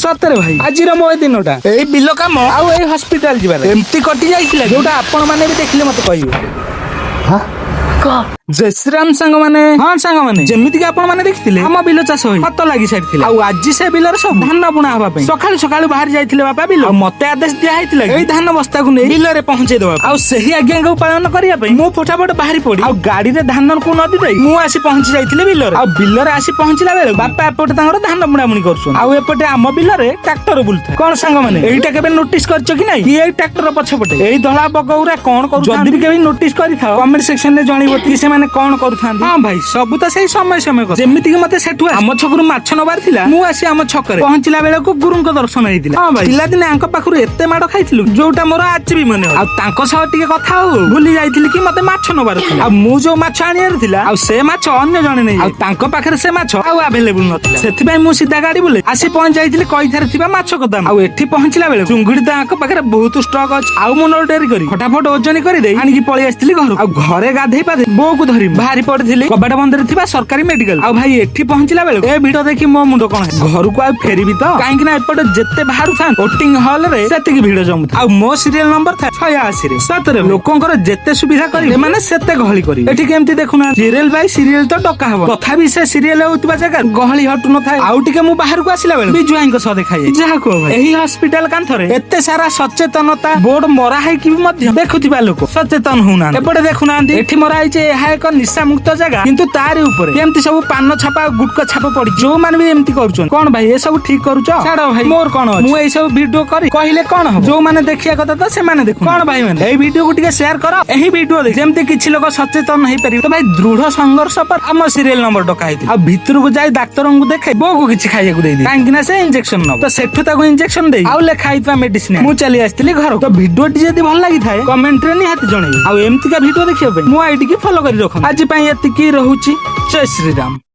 ସତରେ ଭାଇ ଆଜିର ମୋ ଦିନଟା ଏଇ ବିଲ କାମ ଆଉ ଏଇ ହସ୍ପିଟାଲ ଯିବାର ଏମିତି କଟି ଯାଇଥିଲା ଯୋଉଟା ଆପଣ ମାନେ ବି ଦେଖିଲେ ମତେ କହିବେ। ଜୟ ଶ୍ରୀରାମ ସାଙ୍ଗମାନେ। ହଁ ସାଙ୍ଗମାନେ, ଯେମିତିକି ଆପଣ ମାନେ ଦେଖିଥିଲେ ଆମ ବିଲ ଚାଷ ହୋଇ ଖତ ଲାଗି ସାରିଥିଲା ଆଉ ଆଜି ସେ ବିଲରେ ସବୁ ଧାନ ବୁଣା ହବା ପାଇଁ ସକାଳୁ ସକାଳୁ ବାହାରି ଯାଇଥିଲେ ବାପା ବିଲ। ଆଉ ମତେ ଆଦେଶ ଦିଆ ହେଇଥିଲା ଏଇ ଧାନ ବସ୍ତାକୁ ନେଇ ବିଲରେ ପହଞ୍ଚେଇ ଦେବା ଆଉ ସେହି ଆଜ୍ଞାକୁ ପାଳନ କରିବା ପାଇଁ ମୁଁ ଫଟାଫଟ ବାହାରି ପଡି ଆଉ ଗାଡିରେ ଧାନକୁ ନଦୀ ଦେଇ ମୁଁ ଆସି ପହଞ୍ଚି ଯାଇଥିଲି ବିଲରେ। ଆଉ ବିଲରେ ଆସି ପହଞ୍ଚିଲା ବେଳେ ବାପା ଏପଟେ ତାଙ୍କର ଧାନ ବୁଣାବୁଣି କରୁଛନ୍ତି ଆଉ ଏପଟେ ଆମ ବିଲରେ ଟ୍ରାକ୍ଟର ବୁଲୁଥାଏ। କଣ ସାଙ୍ଗମାନେ ଏଇଟା କେବେ ନୋଟିସ କରିଛ କି ନାଇଁ? ଏଇ ଟ୍ରାକ୍ଟର ପଛପଟେ ଏଇ ଧଳା ବଗଉରା କଣ କରୁଛନ୍ତି? ଯଦି ବି କେବେ ନୋଟିସ କରିଥାଅ କମେଣ୍ଟ ସେକ୍ସନ ରେ ଜଣେଇବ କି ସେମାନେ କଣ କରୁଥାନ୍ତି। ହଁ ଭାଇ, ସବୁ ତ ସେଇ ସମୟ କଥା। ଯେମିତିକି ମତେ ସେଠୁ ଆମ ଛକରୁ ମାଛ ନବାର ଥିଲା, ମୁଁ ଆସି ଆମ ଛକରେ ପହଞ୍ଚିଲା ବେଳକୁ ଗୁରୁଙ୍କ ଦର୍ଶନ ହେଇଥିଲା। ହଁ ଭାଇ, ପିଲାଦିନେ ଆଙ୍କ ପାଖରୁ ଏତେ ମାଡ ଖାଇଥିଲୁ ଯୋଉଟା ମୋର ଆଜି ବି ମନେ ଅଛି। ଆଉ ତାଙ୍କ ସହ ଟିକେ କଥା ହଉ ଭୁଲି ଯାଇଥିଲି କି ମତେ ମାଛ ନବାର ଥିଲା। ଆଉ ମୁଁ ଯୋଉ ମାଛ ଆଣିବାର ଥିଲା ଆଉ ସେ ମାଛ ଅନ୍ୟ ଜଣେ ନେଇ ଆଉ ତାଙ୍କ ପାଖରେ ସେ ମାଛ ଆଉ ଆଭେଲେବୁଲ ନଥିଲା। ସେଥିପାଇଁ ମୁଁ ସିଧା ଗାଡି ବୁଲେ ଆସି ପହଞ୍ଚି ଯାଇଥିଲି କଇଥାରେ ଥିବା ମାଛ ଗୋଦାମ। ଆଉ ଏଠି ପହଞ୍ଚିଲା ବେଳେ ଚୁଙ୍ଗୁଡି ତାଙ୍କ ପାଖରେ ବହୁତ ଷ୍ଟକ ଅଛି। ଆଉ ମୁଁ ନ ଡେରି କରି ଫଟାଫଟ ଓଜନ କରିଦେଇ ଆଣିକି ପଳେଇ ଆସିଥିଲି ଘରକୁ। ଆଉ ଘରେ ଗାଧେଇ ପାଧେଇ ବୋଉକୁ ଧରି ବାହାରି ପଡିଥିଲି କବାଟ ବନ୍ଦରେ ଥିବା ସରକାରୀ ମେଡିକାଲ। ଆଉ ଭାଇ ଏଠି ପହଞ୍ଚିଲା ବେଳେ ଏ ଭିଡ ଦେଖି ମୋ ମୁଣ୍ଡ କଣ ହେଲା। ଘରକୁ ଆଉ ଫେରିବି ତ, କାହିଁକି ନା ଏପଟେ ଯେତେ ବାହାରୁଥାନ୍ତି ଓଟିଂ ହଲ ରେ ସେତିକି ଭିଡ ଜମୁଥାଏ। ଆଉ ମୋ ସିରିଏଲ ନମ୍ବର ଥାଏ 180 ରେ। ସତରେ ଲୋକଙ୍କର ଯେତେ ସୁବିଧା କରିବେ ମାନେ ସେତେ ଗହଳି କରିବେ। ଏଠି କେମିତି ଦେଖୁନାହାନ୍ତି, ସିରିଏଲ ବାଇ ସିରିଏଲ ତ ଡକା ହବ, ତଥାପି ସେ ସିରିଏଲ ହଉଥିବା ଜାଗାରେ ଗହଳି ହଟୁ ନଥାଏ। ଆଉ ଟିକେ ମୁଁ ବାହାରକୁ ଆସିଲା ବେଳେ ବିଜୁ ଭାଇଙ୍କ ସହ ଦେଖାଯାଏ। ଯାହା କୁହ ଭାଇ, ଏହି ହସ୍ପିଟାଲ କାନ୍ଥରେ ଏତେ ସାରା ସଚେତନତା ବୋର୍ଡ ମରା ହେଇକି ବି ମଧ୍ୟ ଦେଖୁଥିବା ଲୋକ ସଚେତନ ହଉନାହାନ୍ତି। ଏପଟେ ଦେଖୁନାହାନ୍ତି ଏଠି ମରା ହେଇଛି ଏହା ଏକ ନିଶା ମୁକ୍ତ ଜାଗା, କିନ୍ତୁ ତାରି ଉପରେ କେମିତି ସବୁ ପାନ ଛାପା ଆଉ ଗୁଟକା ଛାପ ପଡି ଯୋଉମାନେ ବି ଏମିତି କରୁଛନ୍ତି। କଣ ଭାଇ ଏସବୁ ଠିକ କରୁଛ? ଛାଡ ଭାଇ, ମୋର କଣ ଅଛି, ମୁଁ ଏଇ ସବୁ ଭିଡିଓ କରି କହିଲେ କଣ ହବ? ଯୋଉମାନେ ଦେଖିବା କଥା ତ ସେମାନେ ଦେଖୁ। କଣ ଭାଇ ମାନେ ଏଇ ଭିଡିଓକୁ ଟିକେ ସେୟାର କର। ଏହି ଭିଡିଓ ଦେଖି ଯେମିତି କିଛି ଲୋକ ସଚେତନ ହେଇପାରିବେ। ତ ଭାଇ ଦୃଢ ସଂଘର୍ଷ પર ଆମ ସିରିଏଲ ନମ୍ବର ଡକା ହେଇଥିଲା। ଆଉ ଭିତରକୁ ଯାଇ ଡାକ୍ତରଙ୍କୁ ଦେଖାଇ ବୋଉକୁ କିଛି ଖାଇବାକୁ ଦେଇଦେଇ, କାହିଁକି ନା ସେ ଇଞ୍ଜେକ୍ସନ ନବ। ତ ସେଠୁ ତାକୁ ଇଞ୍ଜେକ୍ସନ ଦେଇ ଆଉ ଲେଖା ହେଇଥିବା ମେଡିସିନ ମୁଁ ଚାଲି ଆସିଥିଲି ଘରକୁ। ତ ଭିଡିଓଟି ଯଦି ଭଲ ଲାଗିଥାଏ କମେଣ୍ଟରେ ନିହାତି ଜଣେଇବେ। ଆଉ ଏମିତିକା ଭିଡିଓ ଦେଖିବା ପାଇଁ ମୋ ଆଇଡି କି ଫଲୋ କରି ରଖନ୍ତୁ। ଆଜି ପାଇଁ ଏତିକି ରହୁଛି। ଜୟ ଶ୍ରୀରାମ।